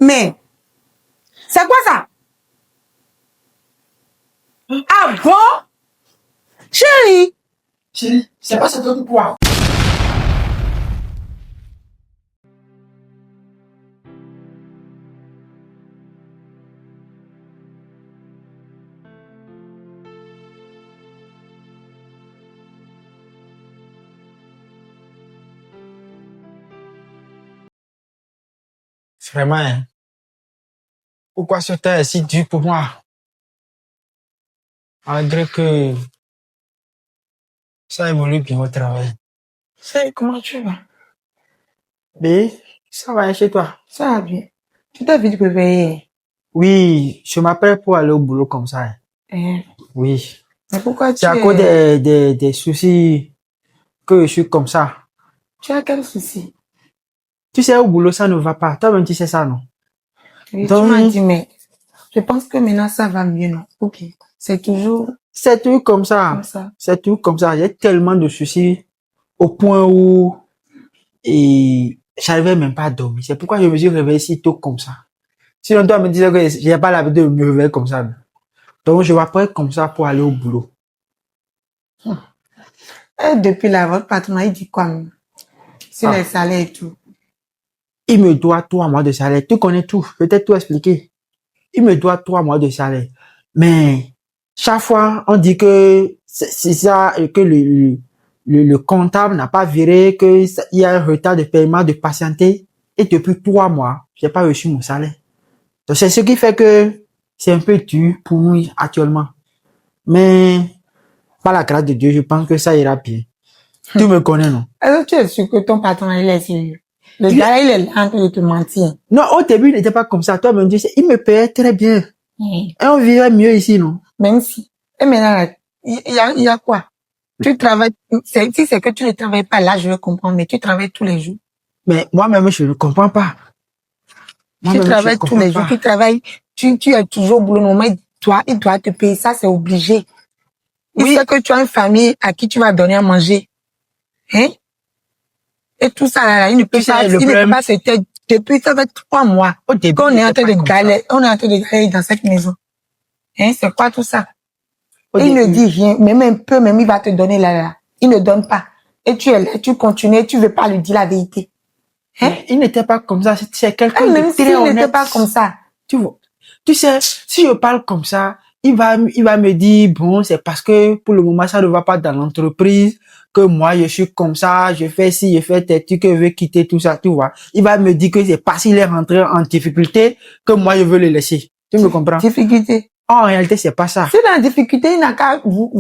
Mais, c'est quoi ça? Ah bon? Chérie, Chérie, c'est pas ce truc quoi? Vraiment, hein? Pourquoi ce temps est si dur pour moi? Malgré que ça évolue bien au travail. chérie, comment tu vas? Mais, ça va hein, chez toi? Ça va bien. Tu t'es vite réveillé. Oui, je m'appelle pour aller au boulot comme ça. Hein. Hein? Oui. Mais pourquoi tu C'est à cause des soucis que je suis comme ça. Tu as quel souci? Tu sais, au boulot, ça ne va pas. Toi-même, tu sais ça, non? Oui, tu Donc, m'as dit, mais je pense que maintenant ça va mieux, non? Ok. C'est toujours c'est tout comme ça. comme ça. C'est tout comme ça. Il y a tellement de soucis au point où et j'arrivais même pas à dormir. C'est pourquoi je me suis réveillé si tôt comme ça. Sinon, toi, me disais que j'ai pas l'habitude de me réveiller comme ça. Donc, je vais pas être comme ça pour aller au boulot. Et depuis là, votre patron, il dit quoi? Sur les salaires et tout. Il me doit 3 mois de salaire. Tu connais tout. Peut-être tout expliquer. Il me doit 3 mois de salaire. Mais, chaque fois, on dit que c'est ça, que le comptable n'a pas viré, que il y a un retard de paiement de patienté. Et depuis 3 mois, j'ai pas reçu mon salaire. Donc, c'est ce qui fait que c'est un peu dur pour nous actuellement. Mais, par la grâce de Dieu, je pense que ça ira bien. Tu me connais, non? Est-ce que tu es sûr que ton patron, il est sérieux? Le gars, là, il est là en train de te mentir. Non, au début, il n'était pas comme ça. Toi, me dis, il me payait très bien. Et on vivait mieux ici, non? Même si. Et maintenant, là, il y a quoi? Tu travailles, si c'est que tu ne travailles pas là, je vais comprendre, mais tu travailles tous les jours. Mais moi-même, je ne comprends pas. Tu travailles tous les jours, tu travailles, tu es toujours au boulot normal, il doit te payer, ça c'est obligé. Il sait que tu as une famille à qui tu vas donner à manger. Hein? Et tout ça, là, il ne peut pas, il ne peut pas se taire. Depuis, ça fait 3 mois qu'on est en train de galérer, on est en train de galérer dans cette maison. Hein? C'est quoi tout ça? Il ne dit rien, même un peu, même il va te donner là. Il ne donne pas. Et tu es là, tu continues, tu veux pas lui dire la vérité. Hein? Il n'était pas comme ça, c'est quelqu'un de même très honnête. il n'était pas comme ça. Tu vois. Tu sais, si je parle comme ça, il va me dire, bon, c'est parce que pour le moment, ça ne va pas dans l'entreprise, que moi, je suis comme ça, je fais ci, je fais tel truc, que je veux quitter tout ça, tu vois. Il va me dire que c'est parce qu'il est rentré en difficulté que moi, je veux le laisser. Tu me comprends? Difficulté. En réalité, c'est pas ça. Si dans la difficulté, il n'a qu'à vous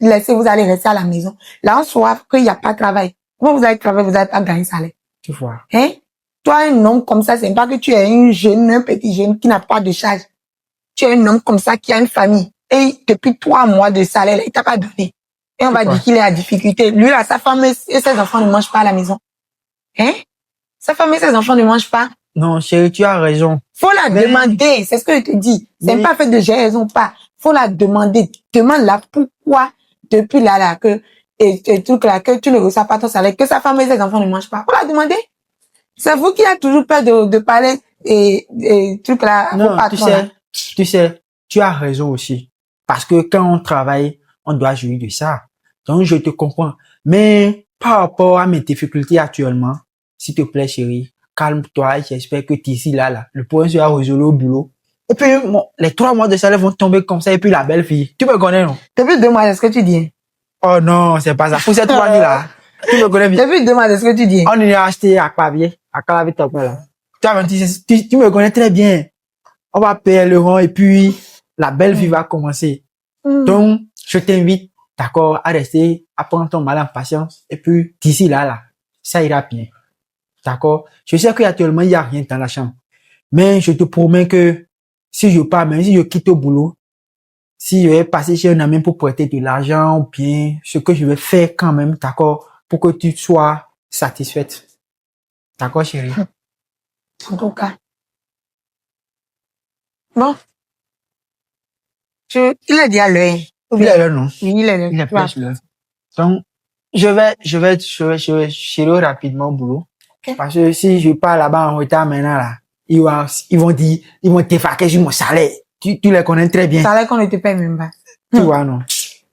laisser, vous allez rester à la maison. Là, on soit qu'il n'y a pas de travail. Comment vous allez travailler, vous n'allez pas gagner salaire. Tu vois. Hein? Toi, un homme comme ça, c'est pas que tu es un petit jeune qui n'a pas de charge. Tu es un homme comme ça qui a une famille. Et depuis 3 mois de salaire, il t'a pas donné. Et on va dire qu'il est à difficulté. Lui, là, sa femme et ses enfants ne mangent pas à la maison. Hein? Sa femme et ses enfants ne mangent pas. Non, chérie, tu as raison. Faut la demander. C'est ce que je te dis. C'est pas fait de j'ai raison ou pas. Faut la demander. Demande-la pourquoi, depuis là, que tu ne reçois pas ton salaire, que sa femme et ses enfants ne mangent pas. Faut la demander. C'est vous qui avez toujours peur de parler et truc là. Non, tu sais, tu as raison aussi. Parce que quand on travaille, on doit jouir de ça. Donc, je te comprends. Mais, par rapport à mes difficultés actuellement, s'il te plaît, chérie, calme-toi et j'espère que d'ici là, le point sera résolu au boulot. Et puis, les 3 mois de salaire vont tomber comme ça et puis la belle fille. Tu me connais, non? Depuis 2 mois, est-ce que tu dis? Oh non, c'est pas ça. Pour ces 3 nuits-là, tu me connais bien. Depuis 2 mois, est-ce que tu dis? On y a acheté à Clavier, à Clavier top là. Tu me connais très bien. On va payer le rang et puis la belle vie va commencer. Donc, je t'invite, d'accord, à rester, à prendre ton mal en patience. Et puis, d'ici là, ça ira bien. D'accord? Je sais qu'actuellement, il n'y a rien dans la chambre. Mais je te promets que si je pars, même si je quitte au boulot, si je vais passer chez un ami pour prêter de l'argent ou bien ce que je vais faire quand même, d'accord, pour que tu sois satisfaite. D'accord, chérie? En tout cas. Bon. Il est dit à l'heure. Il est là, non? Oui, il est là. Il est presque là. Donc, je vais chérir rapidement au boulot. Okay. Parce que si je pars là-bas en retard maintenant, là, ils vont dire, ils vont t'effaquer sur mon salaire. Tu les connais très bien. Salaire qu'on ne te paye même pas. Tu vois, non?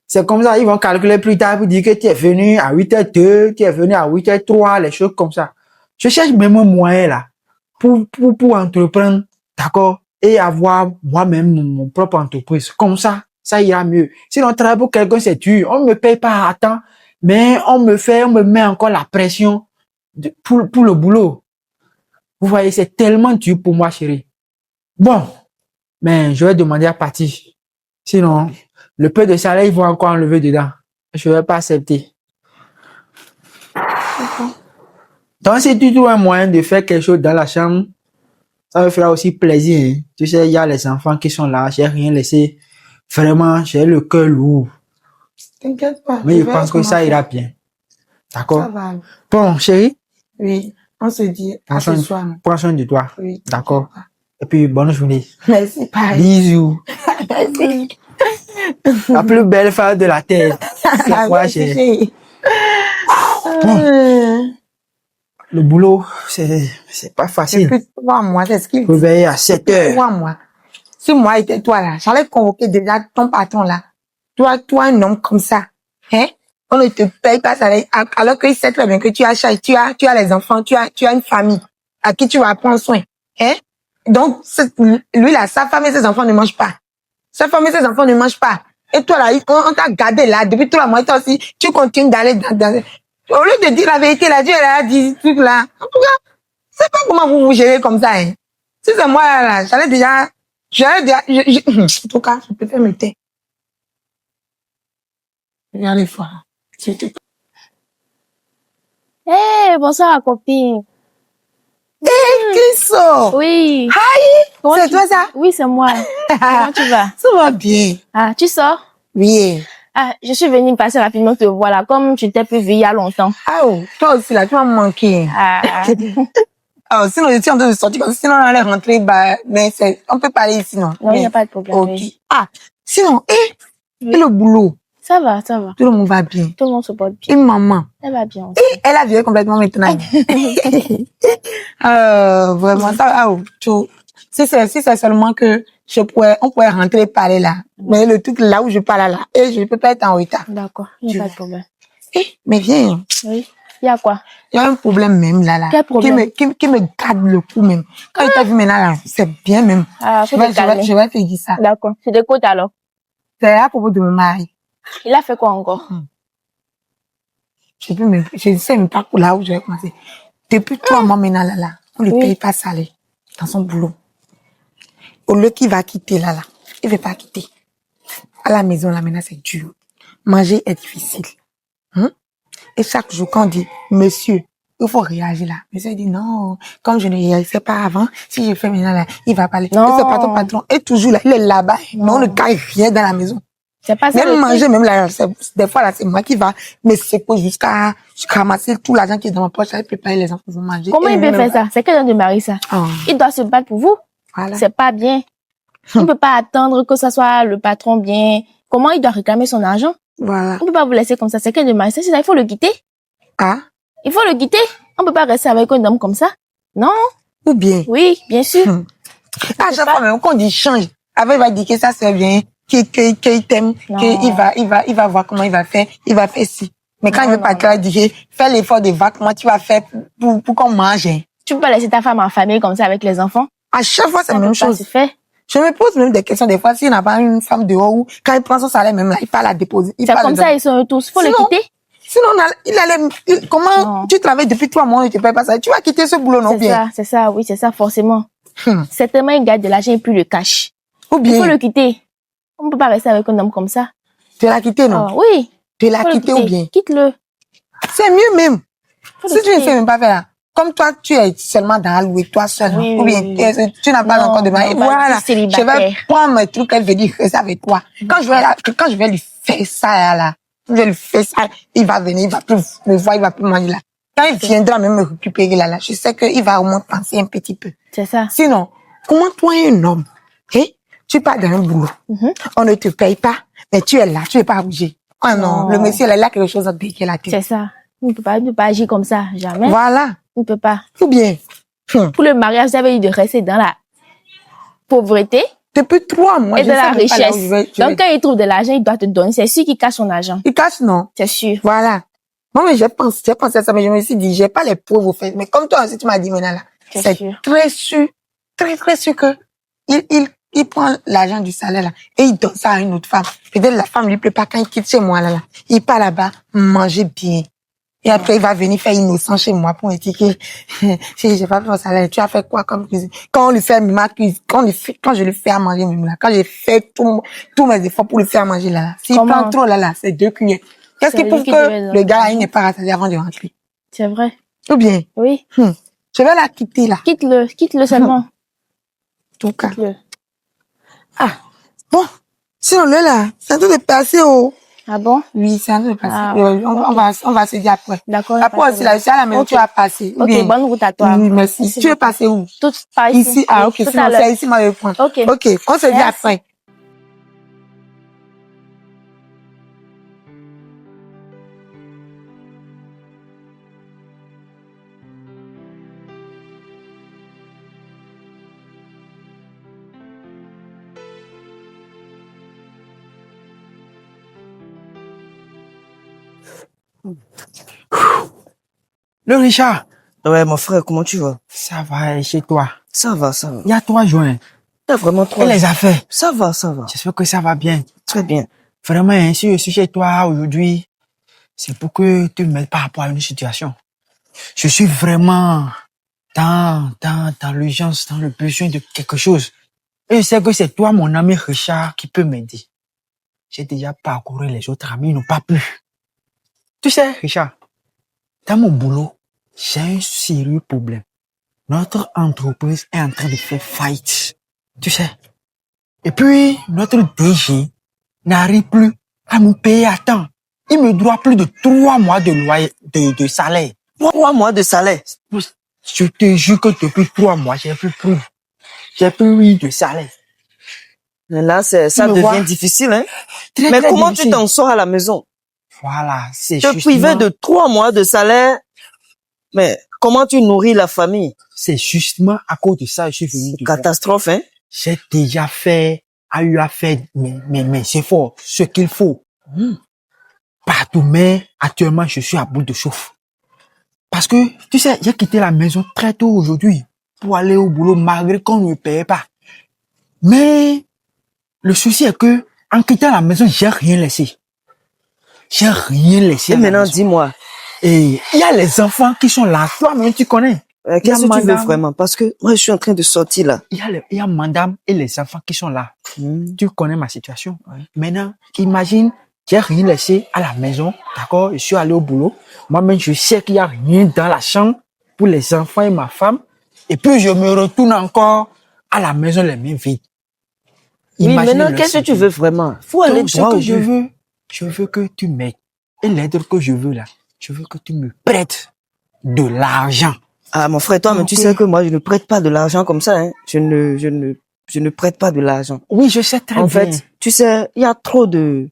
C'est comme ça, ils vont calculer plus tard pour dire que tu es venu à 8h02, tu es venu à 8h03, les choses comme ça. Je cherche même un moyen là pour entreprendre, d'accord, et avoir moi-même mon propre entreprise. Comme ça ira mieux. Sinon, on travaille pour quelqu'un, c'est dur. On me paye pas à temps, mais on me met encore la pression pour le boulot. Vous voyez, c'est tellement dur pour moi, chérie. Bon, mais je vais demander à partir. Sinon, le peu de salaire, ils vont encore enlever dedans. Je vais pas accepter. Donc, si tu trouves un moyen de faire quelque chose dans la chambre, ça me fera aussi plaisir. Hein. Tu sais, il y a les enfants qui sont là, j'ai rien laissé. Vraiment, j'ai le cœur lourd. T'inquiète pas. Mais je pense que ça ira bien. D'accord? Ça va. Bon, chérie. Oui, on se dit à ce soir. Prends soin de toi. Oui. D'accord? Et puis, bonne journée. Merci, pareil. Bisous. Merci. La plus belle femme de la terre. La fois, chérie. Bon. Le boulot, c'est pas facile. Depuis 3 mois, c'est ce qu'il dit. Réveiller à 7h. 3 mois. Si moi était toi là, j'allais convoquer déjà ton patron là. Toi, un homme comme ça, hein? On ne te paye pas ça, alors qu'il sait très bien que tu as les enfants, tu as une famille à qui tu vas prendre soin, hein? Donc, lui là, sa femme et ses enfants ne mangent pas. Sa femme et ses enfants ne mangent pas. Et toi là, on t'a gardé là, depuis 3 mois, toi aussi, tu continues d'aller dans. Au lieu de dire la vérité, là, Dieu a dit ce truc là. En tout cas, c'est pas comment vous vous gérez comme ça, hein. Si c'est moi là, j'allais déjà, en tout cas, je préfère me taire. Regardez voir. Hey, bonsoir, copine. Qui sort? Oui. Hi! C'est toi ça? Oui, c'est moi. Comment tu vas? Ça va bien. Ah, tu sors? Oui. Ah, je suis venue passer rapidement te voir là, comme tu t'es plus vue il y a longtemps. Ah oh, toi aussi là, tu m'as manqué. Ah. Oh, sinon, je suis en train de sortir comme ça, sinon on allait rentrer, bah, mais on peut parler ici, non? Non, il n'y a pas de problème. Ok. Oui. Ah, sinon, et Oui. le boulot? Ça va, ça va. Tout le monde va bien. Tout le monde se porte bien. Et maman? Elle va bien aussi. Et elle a viré complètement maintenant. Vraiment, ça, oh, si c'est seulement que on pourrait rentrer parler là. Mais le truc là où je parle là, et je peux pas être en retard. D'accord, il n'y a pas de problème. Mais viens. Oui. Il y a quoi? Il y a un problème même là. Quel problème? Qui me garde le coup même. Quand il t'a vu maintenant là, c'est bien même. Ah, je vais te dire ça. D'accord. C'est de côté alors. C'est à propos de mon mari. Il a fait quoi encore? Je ne sais même pas là où je vais commencer. Depuis 3 mois maintenant là, on ne paye pas salaire dans son boulot. Au lieu qu'il va quitter là, il ne veut pas quitter. À la maison là maintenant c'est dur. Manger est difficile. Et chaque jour quand on dit monsieur, il faut réagir là. Monsieur dit non, comme je ne réagissais pas avant, si je fais maintenant là, il va parler. Non. Et c'est pas ton patron. Et toujours là, il est là-bas. Mais on ne gagne rien dans la maison. C'est pas ça. Même manger, même là, des fois là, c'est moi qui va me secouer jusqu'à ramasser tout l'argent qui est dans ma poche, et préparer les enfants pour manger. Comment il peut faire ça? C'est quelqu'un de mari ça. Oh. Il doit se battre pour vous. Voilà. C'est pas bien. Il ne peut pas attendre que ça soit le patron bien. Comment il doit réclamer son argent? Voilà. On ne peut pas vous laisser comme ça. C'est quelqu'un de mari. C'est ça, il faut le quitter. Ah? Il faut le quitter. On ne peut pas rester avec un homme comme ça. Non? Ou bien? Oui, bien sûr. À chaque fois, même, quand on dit change, après, il va dire que ça c'est bien, qu'il t'aime, qu'il va voir comment il va faire ci. Mais quand il veut pas, il va dire, fais l'effort de voir comment tu vas faire pour qu'on mange. Tu peux pas laisser ta femme en famille comme ça avec les enfants? À chaque fois, c'est la même chose. Fait. Je me pose même des questions des fois, s'il n'a pas une femme dehors où, quand il prend son salaire même là, il part la déposer. C'est comme ça, ils sont tous. Faut le quitter. Sinon, comment tu travailles depuis 3 mois et tu ne payes pas ça? Tu vas quitter ce boulot, non bien? C'est ça, oui, c'est ça, forcément. Certainement, il gagne de l'argent et plus le cash. Ou bien? Il faut le quitter. On ne peut pas rester avec un homme comme ça. Tu l'as quitté, non? Oui. Tu l'as quitté ou bien? Quitte-le. C'est mieux même. Si tu ne sais même pas faire là. Comme toi, tu es seulement dans la louer, toi seul. Oui, ou bien, tu n'as pas encore de mari. Voilà. Je vais prendre mes trucs, elle veut dire que ça avec toi. Quand je vais lui faire ça, là, je vais lui faire ça, il va venir, il va plus me voir, il va plus manger là. Quand il viendra même me récupérer là, je sais qu'il va au moins penser un petit peu. C'est ça. Sinon, comment toi, un homme, tu pars dans un boulot, on ne te paye pas, mais tu es là, tu es pas obligé. Oh non, le monsieur, il a quelque chose à piquer la tête. C'est ça. Il ne peut pas agir comme ça, jamais. Voilà. Il ne peut pas. Ou bien, Pour le mariage, j'avais dit de rester dans la pauvreté Depuis 3 mois, et je de la sais même pas là où richesse. je vais. Donc, quand il trouve de l'argent, il doit te donner. C'est sûr qu'il cache son argent. Il cache, non? C'est sûr. Voilà. Non, mais j'ai pensé à ça, mais je me suis dit, j'ai pas les preuves au fait. Mais comme toi aussi, tu m'as dit maintenant là, C'est c'est sûr. très sûr, très sûr que il prend l'argent du salaire là et il donne ça à une autre femme. Peut-être la femme lui plaît pas quand il quitte chez moi là. Il part là-bas, manger bien. Et après, il va venir faire innocent chez moi pour me dire que j'ai pas fait mon salaire. Tu as fait quoi comme cuisine? Quand on lui fait ma cuisine, quand je lui fais à manger même là, quand j'ai fait tous mes efforts pour lui faire manger là, s'il Comment? prend trop là, c'est 2 cuillères. Qu'est-ce qui C'est prouve lui qui devait que donner le gars là, il l'argent. n'est pas rassasié avant de rentrer? C'est vrai. Ou bien, Oui. je vais la quitter là. Quitte-le seulement. En tout cas. Quitte-le. Ah, bon. Sinon, là, c'est en train de passer au... Ah bon? Oui, c'est en train de passer. Ah, On va se dire après. D'accord. Après aussi, là, je suis à la maison, Ok. tu vas passer. Ou Ok, bien, bonne route à toi. oui, merci. Tu veux passer où? Tout par ici. Ici, ah, ok, Tout sinon, à l'heure. c'est ici, moi, je vais prendre. Ok. Ok, on se dit Merci. après. Le Richard, Ouais, mon frère, comment tu vas? ça va et chez toi? Ça va, ça va. Il y a 3 juin. T'as vraiment trop. Et les affaires? Ça va, ça va. J'espère que ça va bien. Très bien. Vraiment, hein, si je suis chez toi aujourd'hui, c'est pour que tu m'aides par rapport à une situation. Je suis vraiment dans l'urgence, dans le besoin de quelque chose. Et je sais que c'est toi, mon ami Richard, qui peut m'aider. J'ai déjà parcouru les autres amis, ils n'ont pas pu. Tu sais, Richard, dans mon boulot, j'ai un sérieux problème. Notre entreprise est en train de faire faillite. Tu sais. Et puis, notre DG n'arrive plus à nous payer à temps. Il me doit plus de 3 mois de loyer, de salaire. 3 mois de salaire. Je te jure que depuis 3 mois, j'ai plus eu de salaire. Mais là, ça me devient vois. difficile, hein. Très, Mais très comment difficile. tu t'en sors à la maison? Voilà, c'est Te priver de 3 mois de salaire. Mais comment tu nourris la famille? c'est justement à cause de ça que je suis venu te voir. Catastrophe, hein. J'ai déjà eu à faire mes efforts, ce qu'il faut. Partout, mais actuellement, je suis à bout de souffle. Parce que, tu sais, j'ai quitté la maison très tôt aujourd'hui pour aller au boulot malgré qu'on ne me payait pas. Mais, le souci est que, en quittant la maison, j'ai rien laissé. J'ai rien laissé Et à la maintenant, maison. dis-moi, Et il y a les enfants qui sont là. Toi-même, tu connais. qu'est-ce que tu veux madame. vraiment? Parce que moi, je suis en train de sortir là. Il y a madame et les enfants qui sont là. Hmm. Tu connais ma situation. Maintenant, imagine, j'ai rien laissé à la maison. D'accord? Je suis allé au boulot. Moi-même, je sais qu'il y a rien dans la chambre pour les enfants et ma femme. Et puis, je me retourne encore à la maison les mains vides. Oui, Imaginez maintenant, le qu'est-ce que tu sentiment. veux vraiment? Faut aller Donc, ce droit que au je but. veux que tu m'aides. Et l'aide que je veux là, je veux que tu me prêtes de l'argent. Ah, mon frère, toi, mais tu Ok. sais que moi, je ne prête pas de l'argent comme ça, hein. Je ne prête pas de l'argent. Oui, je sais très En bien. fait, tu sais, il y a trop de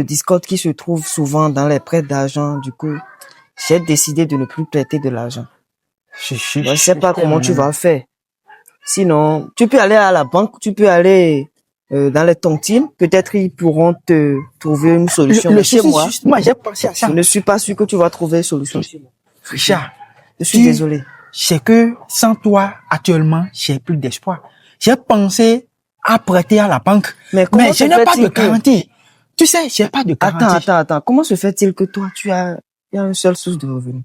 discordes qui se trouvent souvent dans les prêts d'argent. Du coup, j'ai décidé de ne plus prêter de l'argent. Je sais pas comment tu vas faire. Sinon, tu peux aller à la banque, tu peux aller dans les tontines. Peut-être ils pourront te trouver une solution. Le Mais chez souci, moi, justement, j'ai pensé à ça. je ne suis pas sûr que tu vas trouver une solution chez moi. Richard, Je suis tu- désolé. c'est que sans toi, actuellement, j'ai plus d'espoir. J'ai pensé à prêter à la banque, Mais comment mais je se n'ai pas fait-il de que- garantie. Tu sais, j'ai pas de garantie. Attends. Comment se fait-il que toi, il y a une seule source de revenus?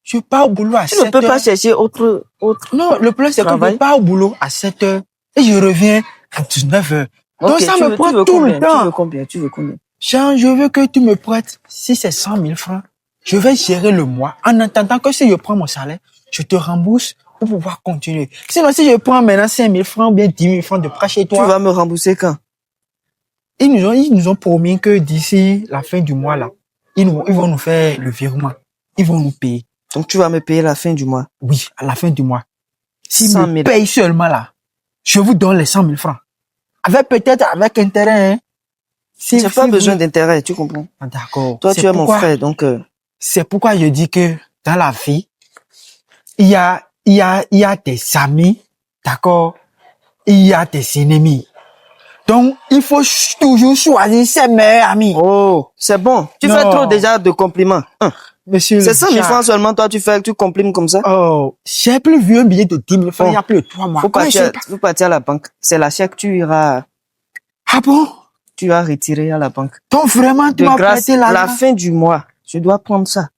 Je pars au boulot à Tu 7 ne peux heures. pas chercher autre. Non, le problème, c'est que je Travail. pars au boulot à 7 heures et je reviens à 19 heures. Donc, Ok, ça tu me veux prend tout combien? le temps. Tu veux combien? Jean, je veux que tu me prêtes, si c'est 100 000 francs, je vais gérer le mois en attendant que si je prends mon salaire, je te rembourse pour pouvoir continuer. Sinon, si je prends maintenant 5 000 francs ou bien 10 000 francs de prêt chez Tu toi, vas me rembourser quand? ils nous ont promis que d'ici la fin du mois, là, ils vont nous faire le virement. Ils vont nous payer. Donc, tu vas me payer la fin du mois. Oui, à la fin du mois. S'ils 100 me 000. payent seulement là, je vous donne les 100 000 francs. Peut-être avec intérêt, hein. J'ai pas besoin d'intérêt, tu comprends? Ah, d'accord. Toi, C'est tu es mon pourquoi- frère, donc, C'est pourquoi je dis que dans la vie, il y a il y a tes amis, d'accord? Il y a tes ennemis. Donc, il faut toujours choisir ses meilleurs amis. Oh, c'est bon. Tu fais Non. trop déjà de compliments. Hein. Monsieur C'est 100 000 Richard. francs seulement, toi, tu comprimes comme ça. Oh, j'ai plus vu un billet de 10 000 francs il y a plus de 3 mois. Faut Comment partir, faut partir à la banque. C'est la chèque, Ah bon? tu iras retirer à la banque. Donc vraiment, tu De m'as grâce, prêté la l'argent. fin du mois, je dois prendre ça.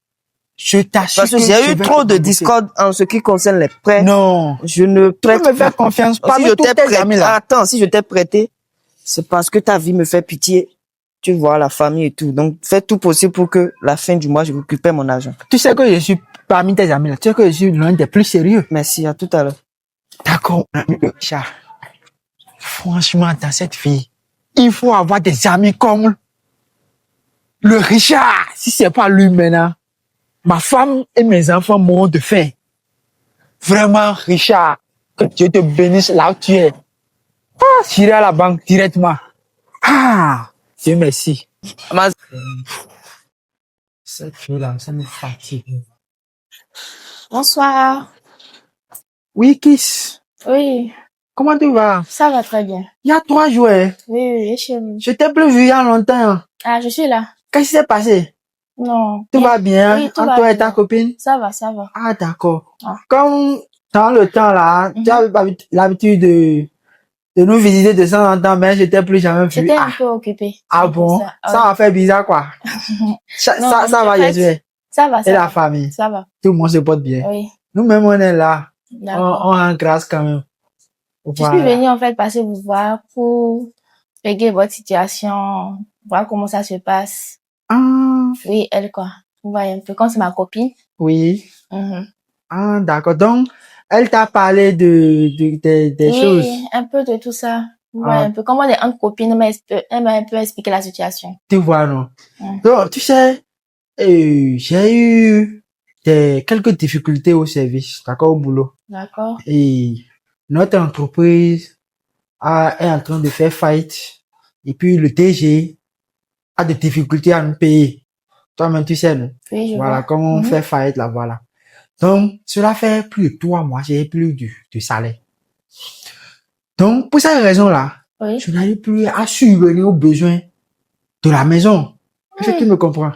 Je t'assure Parce que je j'ai eu vais trop te de rembourser. discorde en ce qui concerne les prêts. Non. Je ne Tu peux prête me faire pas. confiance. Si Parmi je tous t'ai tes amis prêté, là. attends, si je t'ai prêté, c'est parce que ta vie me fait pitié. Tu vois la famille et tout. Donc, fais tout possible pour que la fin du mois, je récupère mon argent. Tu sais que je suis parmi tes amis là. Tu sais que je suis l'un des plus sérieux. Merci, à tout à l'heure. D'accord, Richard. Franchement, dans cette vie, il faut avoir des amis comme le Richard. Si c'est pas lui maintenant, ma femme et mes enfants mourront de faim. Vraiment, Richard, que Dieu te bénisse là où tu es. Ah, j'irai à la banque directement. Ah, Dieu merci. Ma- Cette fille-là, ça me fatigue. Bonsoir. Oui, Kiss. Oui, Comment tu vas? ça va très bien. Il y a 3 jours, hein. Oui, chez vous. Je t'ai plus vu il y a longtemps. Ah, je suis là. Qu'est-ce qui s'est passé? Non. Tout va bien? Oui, tout Entre va toi et bien. ta copine? Ça va, ça va. Ah, d'accord. Ah. Comme dans le temps là, tu as l'habitude de nous visiter de temps en temps, mais je t'ai plus jamais vu. J'étais un Ah, peu occupée. ah C'est pour bon? ça. Ça va faire bizarre quoi. Ça, Non, ça va, en fait, Jésus. Ça va, Et ça la va. famille. Ça va. Tout le monde se porte bien. Oui, Nous-mêmes, on est là. On d'accord. rend grâce quand même. Je suis venue en fait passer vous voir pour régler votre situation, voir comment ça se passe. Ah, Oui, elle quoi. Vous voyez un peu, comme c'est ma copine. oui. Mhm. Ah, d'accord. Donc, elle t'a parlé des choses. Oui, un peu de tout ça. Vous Ah. voyez un peu, comme on est entre copines, elle m'a un peu expliqué la situation. Tu vois, non? Mm. Donc, tu sais, j'ai eu quelques difficultés au service, d'accord, au boulot. D'accord? Et notre entreprise est en train de faire faillite. Et puis, le DG a des difficultés à nous payer. Toi-même, tu sais, non? Oui, je Voilà, vois. comment on Mhm. fait faillite là, voilà. Donc, cela fait plus de 3 mois, j'ai plus du salaire. Donc, pour cette raison-là, Oui. je n'arrive plus à subvenir aux besoins de la maison. Est-ce que tu me comprends?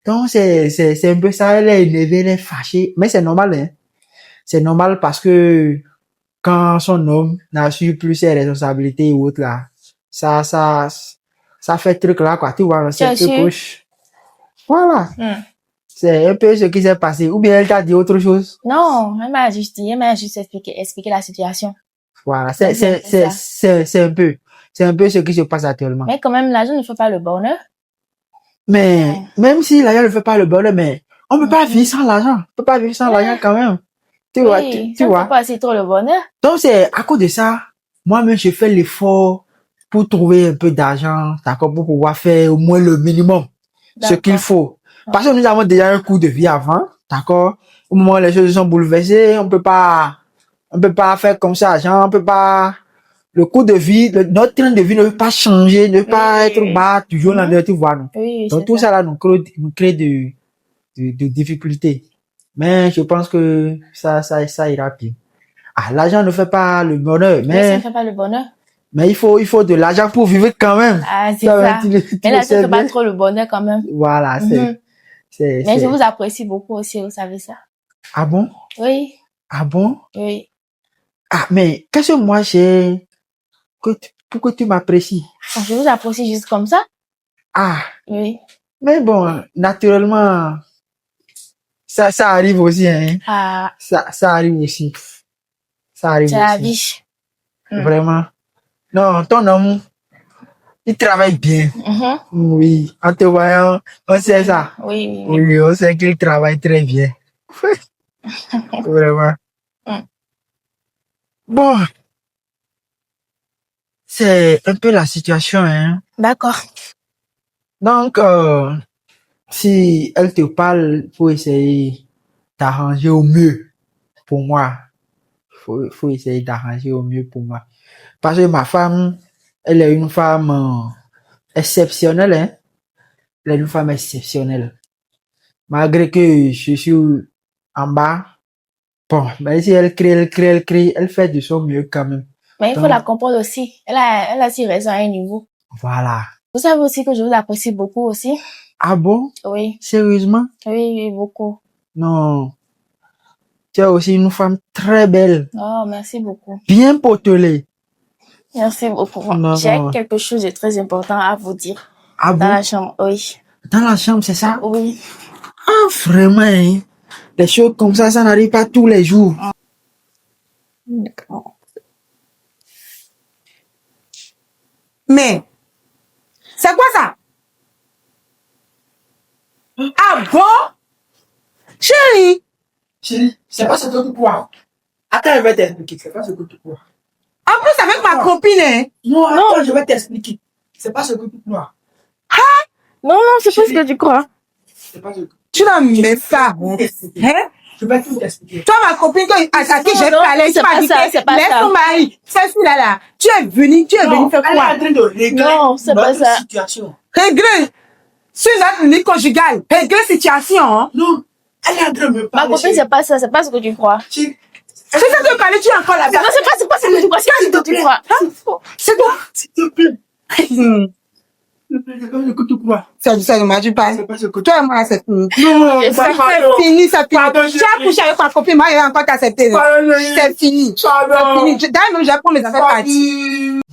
Donc, c'est un peu ça, elle est énervée, elle est fâchée. Mais c'est normal, hein. C'est normal parce que quand son homme n'assure plus ses responsabilités ou autres là, ça fait truc là, quoi. Tu vois, c'est un Tu as peu su? gauche. Voilà. Hmm. C'est un peu ce qui s'est passé. Ou bien elle t'a dit autre chose. Non, elle m'a juste dit, elle m'a juste expliqué la situation. Voilà. C'est C'est un peu ce qui se passe actuellement. Mais quand même, l'argent ne fait pas le bonheur. Mais, même si l'argent ne fait pas le bonheur, mais on peut pas Mhm. vivre sans l'argent. On peut pas vivre sans l'argent quand même. Tu vois, Oui, tu ça ne vois. fait pas aussi trop le bonheur. Donc c'est à cause de ça, moi-même je fais l'effort pour trouver un peu d'argent, d'accord, pour pouvoir faire au moins le minimum, ce qu'il D'accord. faut. Parce que nous avons déjà un coût de vie avant, d'accord. Au moment où les choses sont bouleversées, on peut pas faire comme ça, genre, on peut pas, le coût de vie, notre train de vie ne peut pas changer, ne peut pas Oui, être oui. bas, toujours dans le, tu vois, non. Oui, Donc c'est tout ça. ça là nous crée de difficultés. Mais je pense que ça ira bien. Ah, l'argent ne fait pas le bonheur, Mais ça ne mais fait pas le bonheur. il faut de l'argent pour vivre quand même. Ah, c'est Toi, ça. tu le Mais là, ça sais ne fait pas bien. trop le bonheur quand même. Voilà, Mhm. Mais je c'est, vous apprécie beaucoup aussi, vous savez ça. ah bon? Oui, Ah bon? oui. Ah, mais qu'est-ce que moi j'ai, pour que tu m'apprécies? Je vous apprécie juste comme ça. Ah, Oui. mais bon, naturellement, ça arrive aussi, hein. Ah, Ça arrive aussi. Ça arrive c'est la aussi. vie. Mm. Vraiment. Non, ton homme, il travaille bien. Mhm. Oui. En te voyant, on sait ça. Oui, oui, oui. Oui, on sait qu'il travaille très bien. Vraiment. Mm. Bon, c'est un peu la situation, hein. D'accord. Donc, si elle te parle, faut essayer d'arranger au mieux pour moi. Faut essayer d'arranger au mieux pour moi. Parce que ma femme, elle est une femme exceptionnelle, hein. Elle est une femme exceptionnelle. Malgré que je suis en bas, Bon, bah ici, elle crie, elle fait de son mieux quand même. Mais il faut la comprendre aussi. Elle a aussi raison à un niveau. Voilà. Vous savez aussi que je vous apprécie beaucoup aussi. Ah bon? Oui. Sérieusement? Oui, beaucoup. Non. Tu es aussi une femme très belle. Oh, merci beaucoup. Bien potelée. Merci beaucoup. Non, J'ai non. quelque chose de très important à vous dire. Ah Dans bon? la chambre, oui. Dans la chambre, c'est ça? Oui. Ah, vraiment, hein? Des choses comme ça n'arrive pas tous les jours. D'accord. Mais, c'est quoi ça? Ah bon? Chérie, Chérie, c'est pas ce que tu crois. Attends, je vais t'expliquer. C'est pas ce que tu crois. en plus avec ma copine, hein? Non, attends, je vais t'expliquer. C'est pas ce que tu crois. Non, c'est pas ce que tu crois. C'est pas ce que Tu n'as même pas. Hein? Je vais tout t'expliquer. Toi, ma copine, à qui j'ai Non, parlé, tu c'est m'as pas dit ça, que c'est pas laisse ça. ton mari. Cette fille là, tu es venu faire Elle est quoi? en train de régler Non, c'est pas notre ça. situation. Régler. Sur la unique conjugale. Régler situation, hein? Non, elle est en train de me Ma parler. copine, c'est pas ça, c'est pas ce que tu crois. Chérie, C'est ça que parler, tu es encore là-bas. Non, c'est pas ce que tu crois, c'est pas ce que tu crois. C'est toi. s'il te plaît. Hmm. C'est pas ce que tu crois. Ça ne m'a dit pas. C'est pas ce que tu Toi et moi, c'est fini. Non, C'est pardon. C'est fini, c'est fini. Pardon, Tu as couché avec ma copine, moi, j'ai encore accepté. Pardon, chérie. C'est fini. Pardon. C'est fini. D'ailleurs, même, je vais prendre mes affaires parties. Pardon.